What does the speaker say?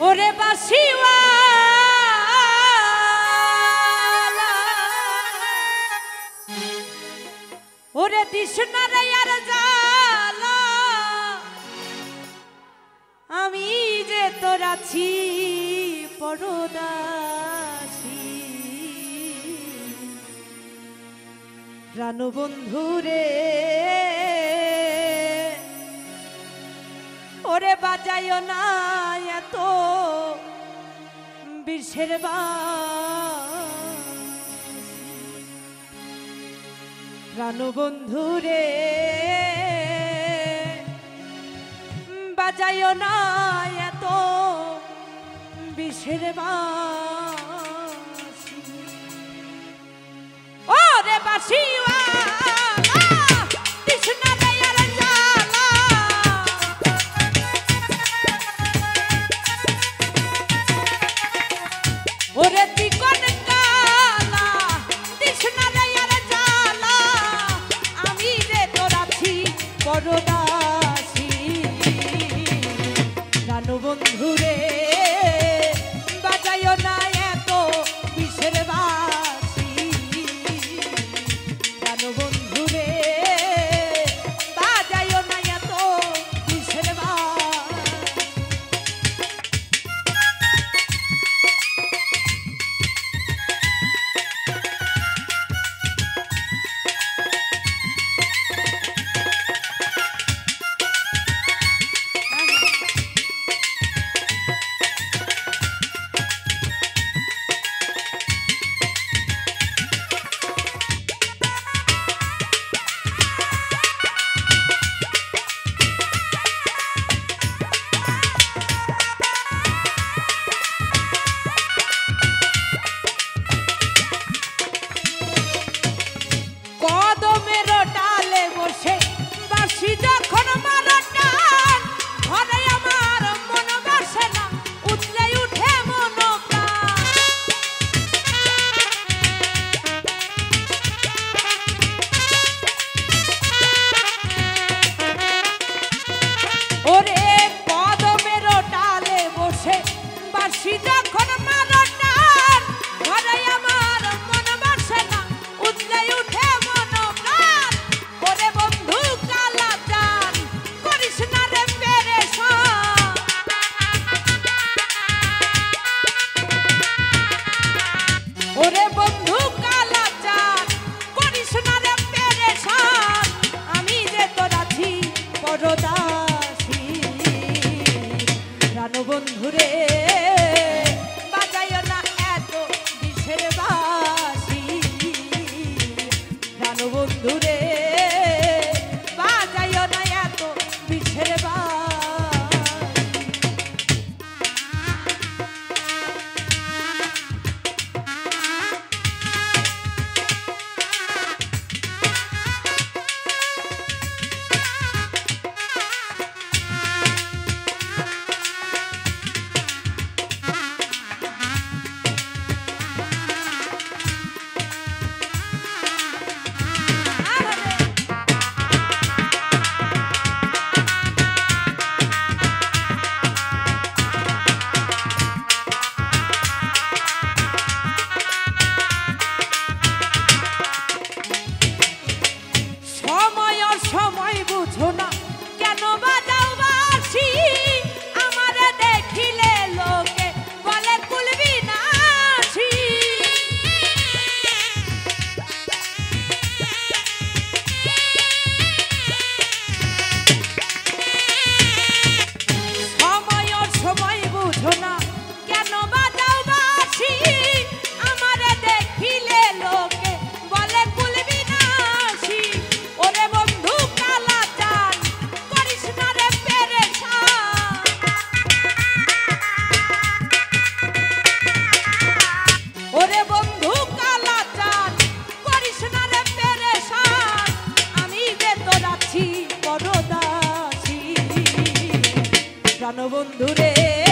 ওরে বাসিওয়ালা ওরে দিশনা রে আর জালা আমি যে তোর আছি পরদাসী প্রাণবন্ধু রে ওরে বাজায়ো না এত বিষের প্রাণবন্ধু রে বাজায়ো না এত বিষের বাঁশি ওরে বাসিওয়া ওরে তিকন কালা তৃষ্ণা রায়ার জালা আমি রে তোর আছি পরদাসী প্রাণবন্ধু রে বাজায়ো না এত বিষের বাঁশি প্রাণবন্ধু রে বাজায়ো না এত বিষের পরদাসী প্রাণবন্ধু রে বাজায়ো না এত বিষের বাঁশি প্রাণবন্ধু রে বাজায়ো না এত বিষের সময় বুঝো না কেন বাজাও বাঁশি আমারে দেখিলে লোকে বলে কুলবি নাছি সময় বুঝো না কেন বাজাও বাঁশি আমারে দেখিলে লোকে বলে কুলবি নাছি ওরে বন্ধু কালা চান করিস না রে পেরেশান ওরে বন্ধু কালা চান করিস না রে পেরেশান আমি যে তোর আছি পরদাসী প্রাণবন্ধু রে